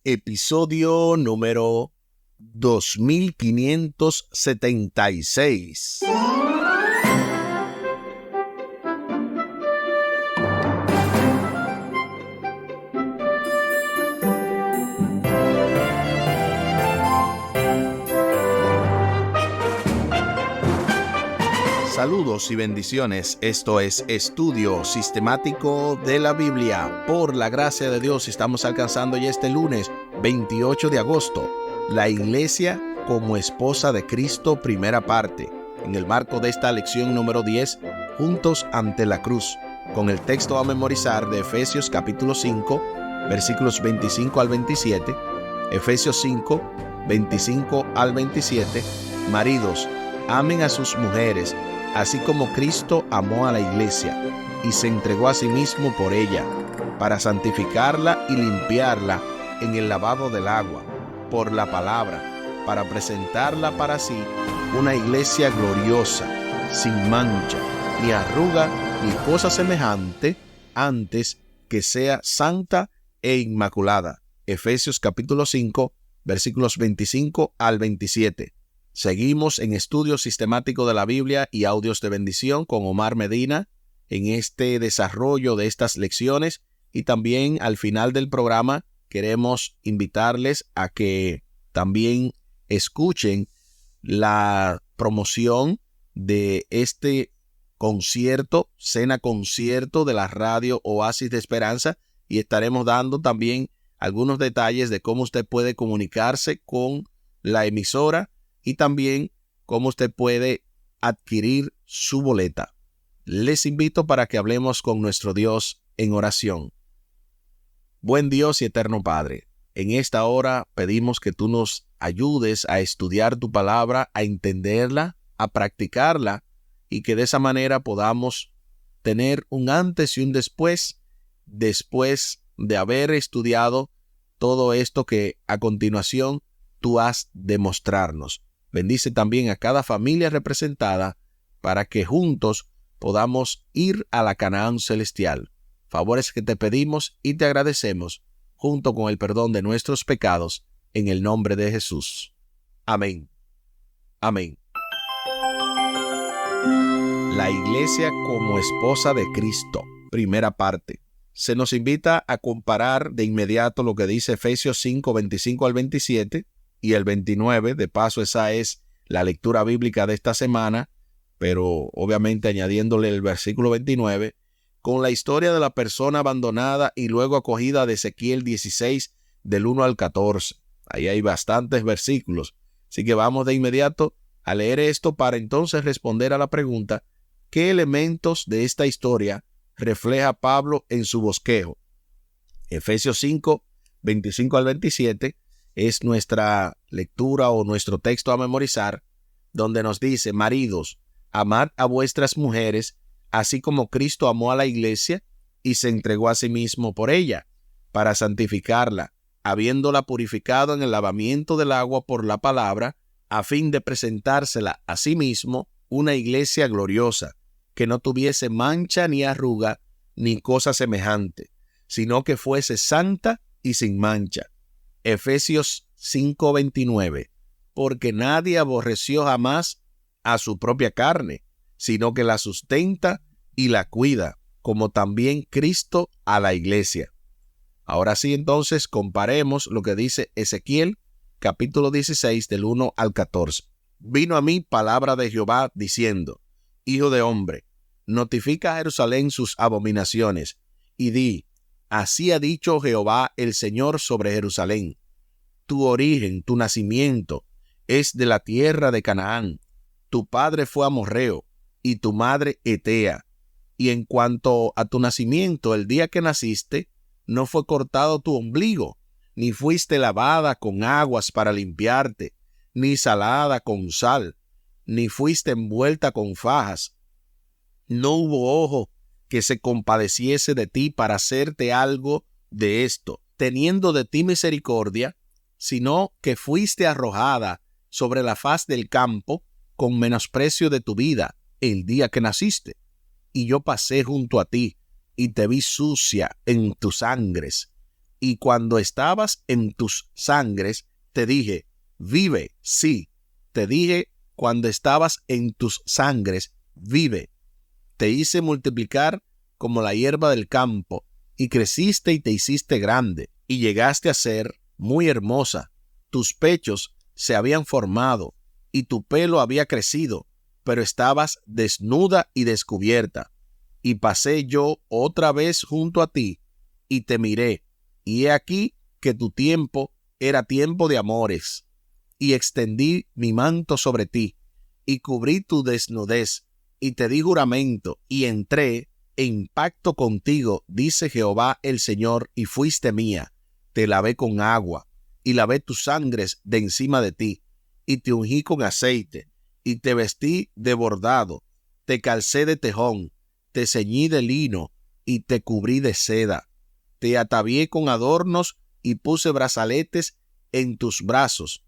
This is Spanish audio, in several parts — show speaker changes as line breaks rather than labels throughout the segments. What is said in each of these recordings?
episodio número 2576. Saludos y bendiciones. Esto es Estudio Sistemático de la Biblia. Por la gracia de Dios estamos alcanzando ya este lunes 28 de agosto. La Iglesia como esposa de Cristo, primera parte. En el marco de esta lección número 10, juntos ante la cruz. Con el texto a memorizar de Efesios capítulo 5, versículos 25 al 27. Efesios 5, 25 al 27. Maridos, amen a sus mujeres, así como Cristo amó a la iglesia y se entregó a sí mismo por ella, para santificarla y limpiarla en el lavado del agua, por la palabra, para presentarla para sí una iglesia gloriosa, sin mancha, ni arruga, ni cosa semejante, antes que sea santa e inmaculada. Efesios capítulo 5, versículos 25 al 27. Seguimos en estudio sistemático de la Biblia y audios de bendición con Omar Medina en este desarrollo de estas lecciones, y también al final del programa queremos invitarles a que también escuchen la promoción de este concierto, cena concierto de la radio Oasis de Esperanza, y estaremos dando también algunos detalles de cómo usted puede comunicarse con la emisora y también cómo usted puede adquirir su boleta. Les invito para que hablemos con nuestro Dios en oración. Buen Dios y eterno Padre, en esta hora pedimos que tú nos ayudes a estudiar tu palabra, a entenderla, a practicarla, y que de esa manera podamos tener un antes y un después de haber estudiado todo esto que a continuación tú has de mostrarnos. Bendice también a cada familia representada para que juntos podamos ir a la Canaán celestial. Favores que te pedimos y te agradecemos, junto con el perdón de nuestros pecados, en el nombre de Jesús. Amén. Amén. La Iglesia como esposa de Cristo, primera parte. Se nos invita a comparar de inmediato lo que dice Efesios 5, 25 al 27, y el 29, de paso esa es la lectura bíblica de esta semana, pero obviamente añadiéndole el versículo 29, con la historia de la persona abandonada y luego acogida de Ezequiel 16, del 1 al 14. Ahí hay bastantes versículos, así que vamos de inmediato a leer esto para entonces responder a la pregunta: ¿qué elementos de esta historia refleja Pablo en su bosquejo? Efesios 5, 25 al 27, es nuestra lectura o nuestro texto a memorizar, donde nos dice: maridos, amad a vuestras mujeres, así como Cristo amó a la iglesia y se entregó a sí mismo por ella, para santificarla, habiéndola purificado en el lavamiento del agua por la palabra, a fin de presentársela a sí mismo una iglesia gloriosa, que no tuviese mancha ni arruga ni cosa semejante, sino que fuese santa y sin mancha. Efesios 5:29, porque nadie aborreció jamás a su propia carne, sino que la sustenta y la cuida, como también Cristo a la iglesia. Ahora sí, entonces, comparemos lo que dice Ezequiel, capítulo 16, del 1 al 14. Vino a mí palabra de Jehová, diciendo: Hijo de hombre, notifica a Jerusalén sus abominaciones, y di: así ha dicho Jehová el Señor sobre Jerusalén. Tu origen, tu nacimiento, es de la tierra de Canaán. Tu padre fue amorreo, y tu madre hetea. Y en cuanto a tu nacimiento, el día que naciste, no fue cortado tu ombligo, ni fuiste lavada con aguas para limpiarte, ni salada con sal, ni fuiste envuelta con fajas. No hubo ojo que se compadeciese de ti para hacerte algo de esto, teniendo de ti misericordia, sino que fuiste arrojada sobre la faz del campo con menosprecio de tu vida el día que naciste. Y yo pasé junto a ti, y te vi sucia en tus sangres. Y cuando estabas en tus sangres, te dije, vive, sí. Te dije, cuando estabas en tus sangres, vive. Te hice multiplicar como la hierba del campo, y creciste y te hiciste grande, y llegaste a ser muy hermosa. Tus pechos se habían formado, y tu pelo había crecido, pero estabas desnuda y descubierta. Y pasé yo otra vez junto a ti, y te miré, y he aquí que tu tiempo era tiempo de amores, y extendí mi manto sobre ti, y cubrí tu desnudez, y te di juramento, y entré en pacto contigo, dice Jehová el Señor, y fuiste mía. Te lavé con agua, y lavé tus sangres de encima de ti, y te ungí con aceite, y te vestí de bordado, te calcé de tejón, te ceñí de lino, y te cubrí de seda. Te atavié con adornos, y puse brazaletes en tus brazos,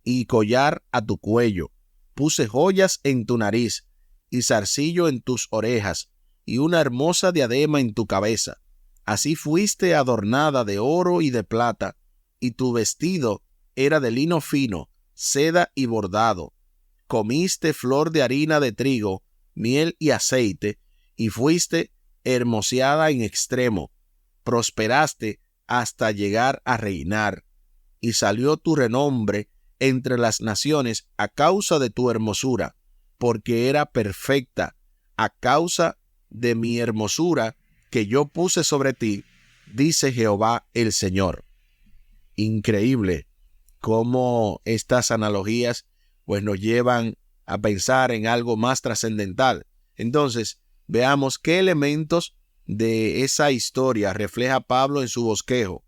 y collar a tu cuello. Puse joyas en tu nariz, y zarcillo en tus orejas, y una hermosa diadema en tu cabeza. Así fuiste adornada de oro y de plata, y tu vestido era de lino fino, seda y bordado. Comiste flor de harina de trigo, miel y aceite, y fuiste hermoseada en extremo. Prosperaste hasta llegar a reinar, y salió tu renombre entre las naciones a causa de tu hermosura, porque era perfecta, a causa de mi hermosura que yo puse sobre ti, dice Jehová el Señor. Increíble cómo estas analogías pues nos llevan a pensar en algo más trascendental. Entonces, veamos qué elementos de esa historia refleja Pablo en su bosquejo.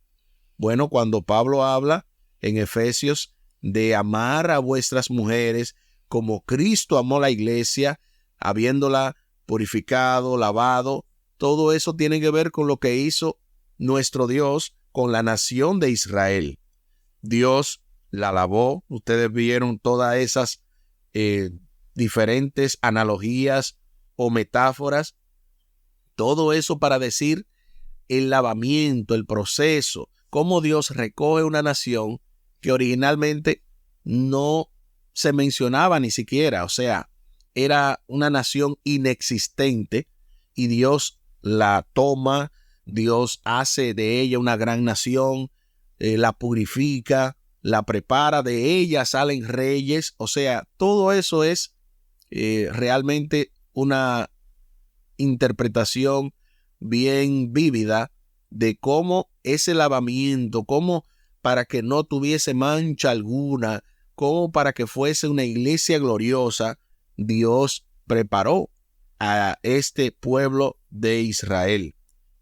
Bueno, cuando Pablo habla en Efesios de amar a vuestras mujeres como Cristo amó la iglesia, habiéndola purificado, lavado, todo eso tiene que ver con lo que hizo nuestro Dios con la nación de Israel. Dios la lavó, ustedes vieron todas esas diferentes analogías o metáforas, todo eso para decir el lavamiento, el proceso, cómo Dios recoge una nación que originalmente no se mencionaba ni siquiera, o sea, era una nación inexistente y Dios la toma, Dios hace de ella una gran nación, la purifica, la prepara, de ella salen reyes, o sea, todo eso es realmente una interpretación bien vívida de cómo ese lavamiento, cómo para que no tuviese mancha alguna, cómo para que fuese una iglesia gloriosa, Dios preparó a este pueblo de Israel.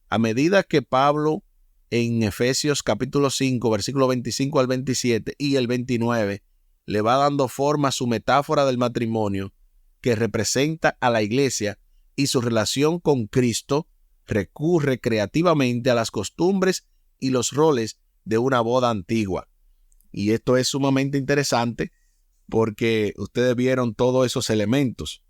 A medida que Pablo en Efesios capítulo 5, versículo 25 al 27 y el 29, le va dando forma a su metáfora del matrimonio que representa a la iglesia y su relación con Cristo, recurre creativamente a las costumbres y los roles de una boda antigua. Y esto es sumamente interesante porque ustedes vieron todos esos elementos.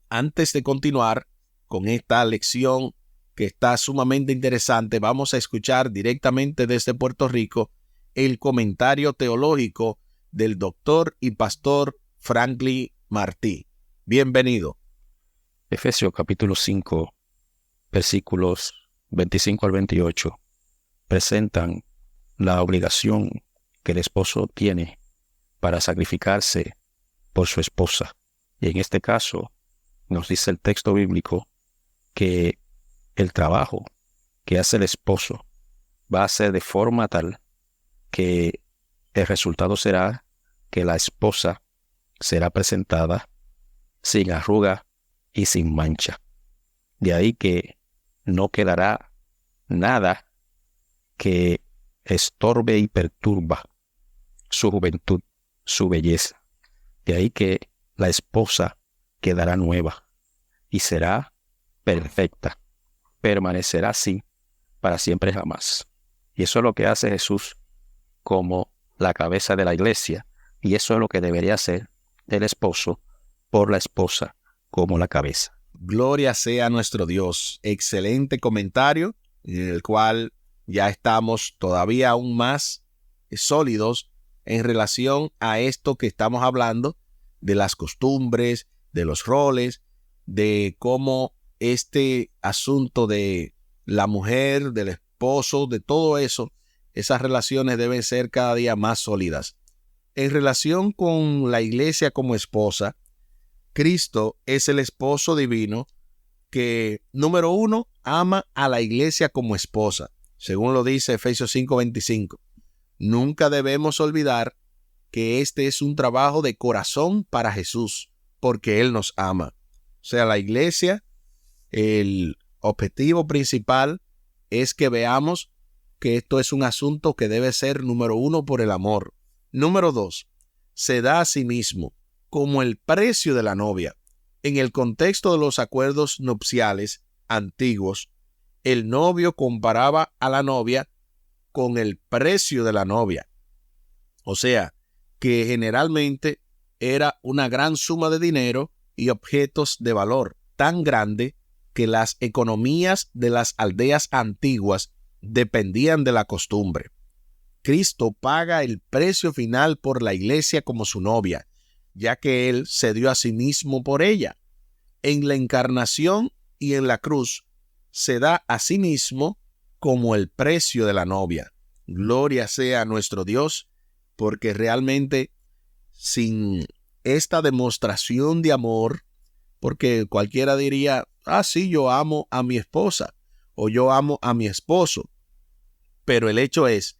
Antes de continuar con esta lección que está sumamente interesante, vamos a escuchar directamente desde Puerto Rico el comentario teológico del doctor y pastor Franklin Martí. Bienvenido.
Efesios capítulo 5, versículos 25 al 28, presentan la obligación que el esposo tiene para sacrificarse por su esposa. Y en este caso, nos dice el texto bíblico que el trabajo que hace el esposo va a ser de forma tal que el resultado será que la esposa será presentada sin arruga y sin mancha. De ahí que no quedará nada que estorbe y perturba su juventud, su belleza. De ahí que la esposa quedará nueva y será perfecta. Permanecerá así para siempre jamás. Y eso es lo que hace Jesús como la cabeza de la iglesia. Y eso es lo que debería hacer el esposo por la esposa como la cabeza.
Gloria sea a nuestro Dios. Excelente comentario en el cual ya estamos todavía aún más sólidos en relación a esto que estamos hablando de las costumbres, de los roles, de cómo este asunto de la mujer, del esposo, de todo eso, esas relaciones deben ser cada día más sólidas. En relación con la iglesia como esposa, Cristo es el esposo divino que, número uno, ama a la iglesia como esposa, según lo dice Efesios 5:25. Nunca debemos olvidar que este es un trabajo de corazón para Jesús, porque Él nos ama. O sea, la iglesia, el objetivo principal es que veamos que esto es un asunto que debe ser, número uno, por el amor. Número dos, se da a sí mismo como el precio de la novia. En el contexto de los acuerdos nupciales antiguos, el novio comparaba a la novia con el precio de la novia. O sea, que generalmente era una gran suma de dinero y objetos de valor tan grande que las economías de las aldeas antiguas dependían de la costumbre. Cristo paga el precio final por la iglesia como su novia, ya que Él se dio a sí mismo por ella. En la encarnación y en la cruz se da a sí mismo como el precio de la novia. Gloria sea a nuestro Dios, porque realmente sin esta demostración de amor, porque cualquiera diría, sí, yo amo a mi esposa o yo amo a mi esposo, pero el hecho es,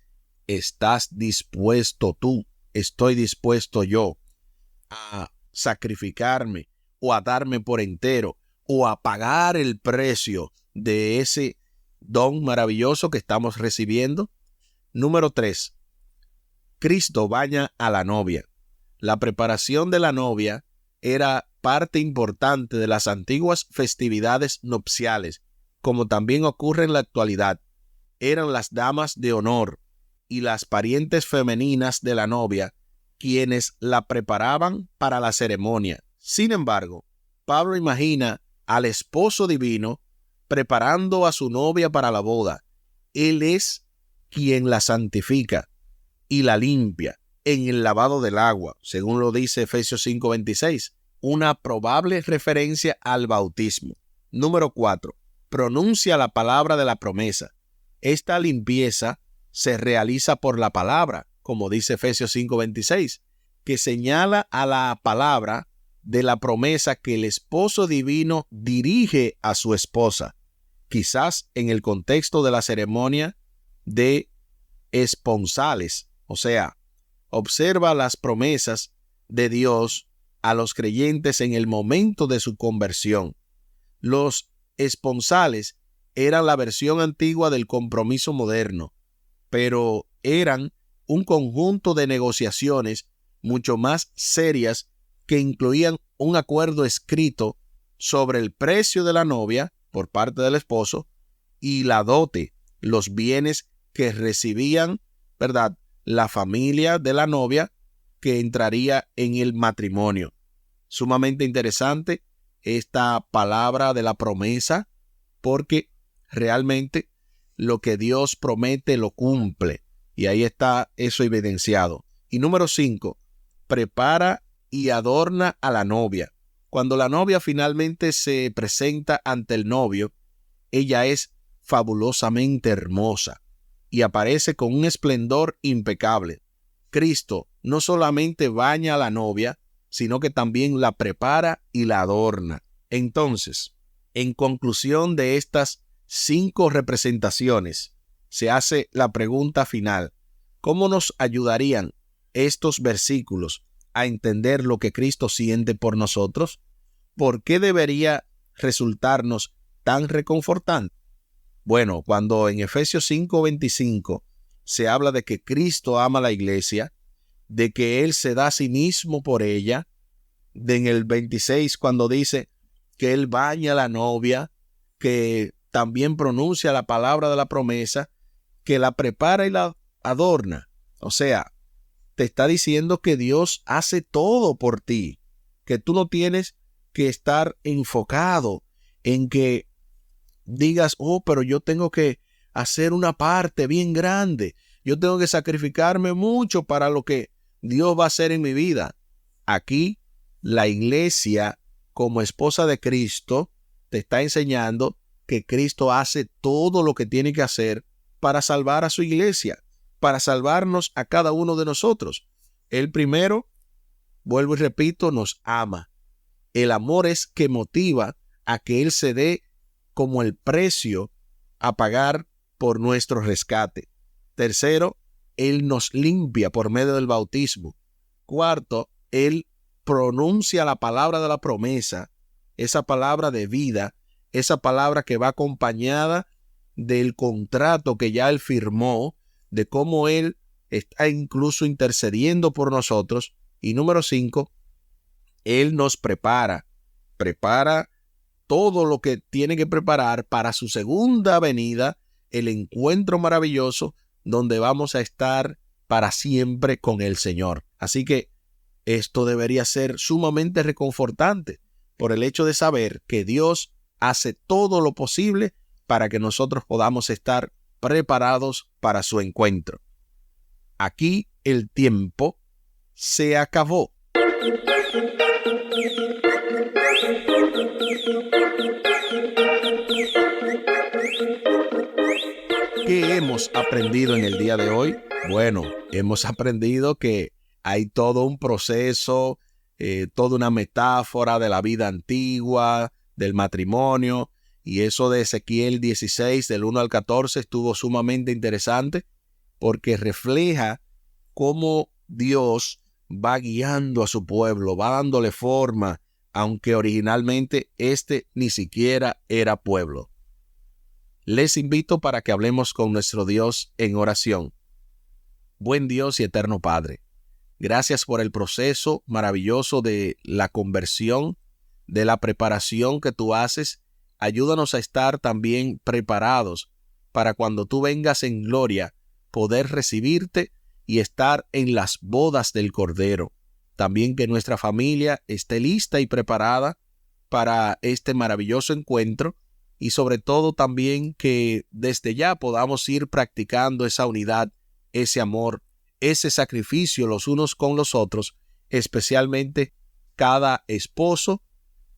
¿estás dispuesto tú? ¿Estoy dispuesto yo a sacrificarme o a darme por entero o a pagar el precio de ese don maravilloso que estamos recibiendo? Número 3. Cristo baña a la novia. La preparación de la novia era parte importante de las antiguas festividades nupciales, como también ocurre en la actualidad. Eran las damas de honor y las parientes femeninas de la novia quienes la preparaban para la ceremonia. Sin embargo, Pablo imagina al esposo divino preparando a su novia para la boda. Él es quien la santifica y la limpia en el lavado del agua, según lo dice Efesios 5:26, una probable referencia al bautismo. Número 4. Pronuncia la palabra de la promesa. Esta limpieza se realiza por la palabra, como dice Efesios 5:26, que señala a la palabra de la promesa que el esposo divino dirige a su esposa, quizás en el contexto de la ceremonia de esponsales, o sea, observa las promesas de Dios a los creyentes en el momento de su conversión. Los esponsales eran la versión antigua del compromiso moderno, pero eran un conjunto de negociaciones mucho más serias que incluían un acuerdo escrito sobre el precio de la novia por parte del esposo y la dote, los bienes que recibían, ¿verdad?, la familia de la novia que entraría en el matrimonio. Sumamente interesante esta palabra de la promesa, porque realmente lo que Dios promete lo cumple. Y ahí está eso evidenciado. Y número 5, prepara y adorna a la novia. Cuando la novia finalmente se presenta ante el novio, ella es fabulosamente hermosa y aparece con un esplendor impecable. Cristo no solamente baña a la novia, sino que también la prepara y la adorna. Entonces, en conclusión de estas 5 representaciones, se hace la pregunta final: ¿cómo nos ayudarían estos versículos a entender lo que Cristo siente por nosotros? ¿Por qué debería resultarnos tan reconfortante? Bueno, cuando en Efesios 5:25 se habla de que Cristo ama a la iglesia, de que Él se da a sí mismo por ella, en el 26 cuando dice que Él baña a la novia, que también pronuncia la palabra de la promesa, que la prepara y la adorna. O sea, te está diciendo que Dios hace todo por ti, que tú no tienes que estar enfocado en que digas, pero yo tengo que hacer una parte bien grande. Yo tengo que sacrificarme mucho para lo que Dios va a hacer en mi vida. Aquí, la iglesia, como esposa de Cristo, te está enseñando que Cristo hace todo lo que tiene que hacer para salvar a su iglesia, para salvarnos a cada uno de nosotros. Él primero, vuelvo y repito, nos ama. El amor es que motiva a que Él se dé como el precio a pagar por nuestro rescate. Tercero, Él nos limpia por medio del bautismo. Cuarto, Él pronuncia la palabra de la promesa, esa palabra de vida, esa palabra que va acompañada del contrato que ya Él firmó, de cómo Él está incluso intercediendo por nosotros. Y número 5, Él nos prepara todo lo que tiene que preparar para su segunda venida, el encuentro maravilloso donde vamos a estar para siempre con el Señor. Así que esto debería ser sumamente reconfortante por el hecho de saber que Dios hace todo lo posible para que nosotros podamos estar preparados para su encuentro. Aquí el tiempo se acabó. ¿Qué hemos aprendido en el día de hoy? Bueno, hemos aprendido que hay todo un proceso, toda una metáfora de la vida antigua, del matrimonio, y eso de Ezequiel 16, del 1 al 14, estuvo sumamente interesante porque refleja cómo Dios va guiando a su pueblo, va dándole forma, aunque originalmente ni siquiera era pueblo. Les invito para que hablemos con nuestro Dios en oración. Buen Dios y eterno Padre, gracias por el proceso maravilloso de la conversión, de la preparación que tú haces. Ayúdanos a estar también preparados para cuando tú vengas en gloria, poder recibirte y estar en las bodas del Cordero. También que nuestra familia esté lista y preparada para este maravilloso encuentro, y sobre todo también que desde ya podamos ir practicando esa unidad, ese amor, ese sacrificio los unos con los otros, especialmente cada esposo,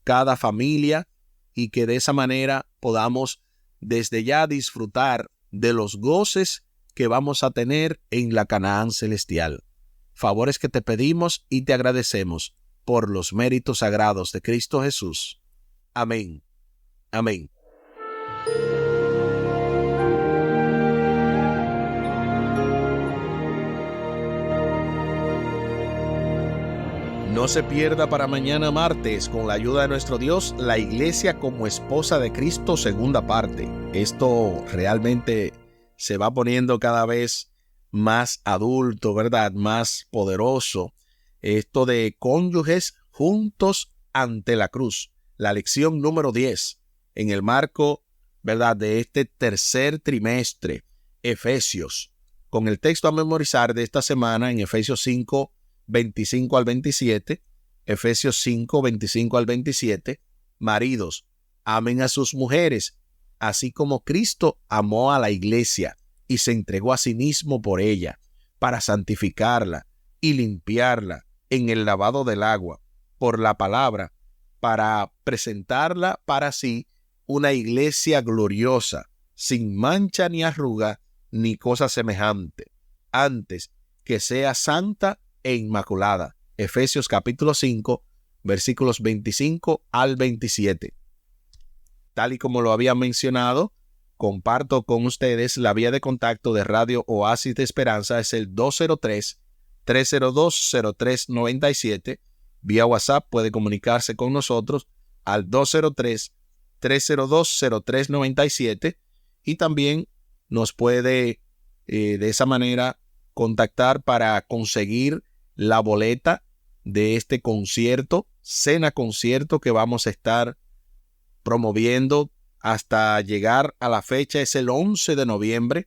cada familia, y que de esa manera podamos desde ya disfrutar de los goces que vamos a tener en la Canaán celestial. Favores que te pedimos y te agradecemos por los méritos sagrados de Cristo Jesús. Amén. Amén. No se pierda para mañana martes, con la ayuda de nuestro Dios, la Iglesia como esposa de Cristo, segunda parte. Esto realmente se va poniendo cada vez más adulto, ¿verdad? Más poderoso. Esto de cónyuges juntos ante la cruz. La lección número 10, en el marco, ¿verdad?, de este tercer trimestre, Efesios. Con el texto a memorizar de esta semana en Efesios 5, 25 al 27, Efesios 5, 25 al 27, maridos, amen a sus mujeres, así como Cristo amó a la iglesia y se entregó a sí mismo por ella, para santificarla y limpiarla en el lavado del agua, por la palabra, para presentarla para sí una iglesia gloriosa, sin mancha ni arruga, ni cosa semejante, antes que sea santa e inmaculada. Efesios capítulo 5, versículos 25 al 27. Tal y como lo había mencionado, comparto con ustedes la vía de contacto de Radio Oasis de Esperanza. Es el 203-302-0397. Vía WhatsApp puede comunicarse con nosotros al 203-302-0397 y también nos puede de esa manera contactar para conseguir la boleta de este concierto, cena concierto que vamos a estar promoviendo hasta llegar a la fecha. Es el 11 de noviembre.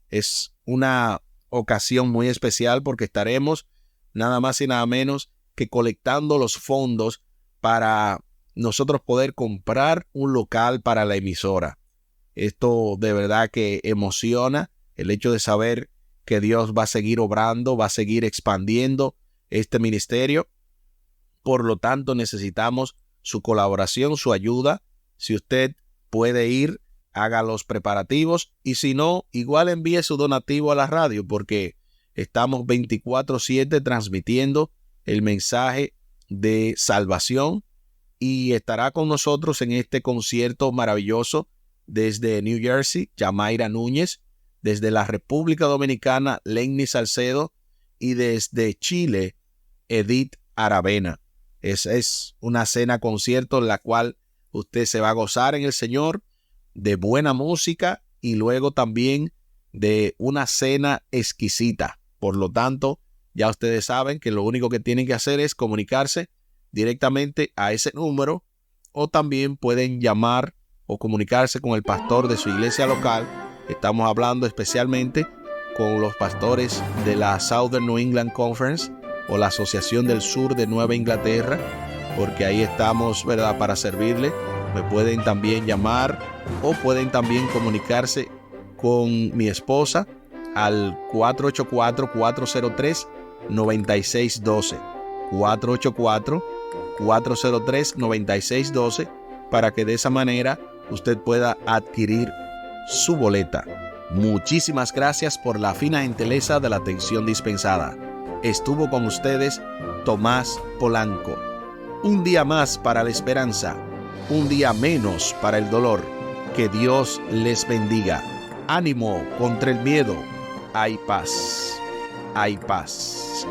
Es una ocasión muy especial porque estaremos nada más y nada menos que colectando los fondos para nosotros poder comprar un local para la emisora. Esto de verdad que emociona, el hecho de saber que Dios va a seguir obrando, va a seguir expandiendo este ministerio. Por lo tanto, necesitamos su colaboración, su ayuda. Si usted puede ir, haga los preparativos, y si no, igual envíe su donativo a la radio, porque estamos 24/7 transmitiendo el mensaje de salvación, y estará con nosotros en este concierto maravilloso desde New Jersey, Yamaira Núñez, desde la República Dominicana, Lenny Salcedo, y desde Chile, Edith Aravena. Es una cena concierto en la cual usted se va a gozar en el Señor, de buena música y luego también de una cena exquisita. Por lo tanto, ya ustedes saben que lo único que tienen que hacer es comunicarse directamente a ese número, o también pueden llamar o comunicarse con el pastor de su iglesia local. Estamos hablando especialmente con los pastores de la Southern New England Conference o la Asociación del Sur de Nueva Inglaterra, porque ahí estamos, ¿verdad?, para servirle. Me pueden también llamar o pueden también comunicarse con mi esposa al 484-403-9612. 484-403-9612, para que de esa manera usted pueda adquirir su boleta. Muchísimas gracias por la fina gentileza de la atención dispensada. Estuvo con ustedes Tomás Polanco. Un día más para la esperanza, un día menos para el dolor. Que Dios les bendiga. Ánimo contra el miedo. Hay paz. Hay paz.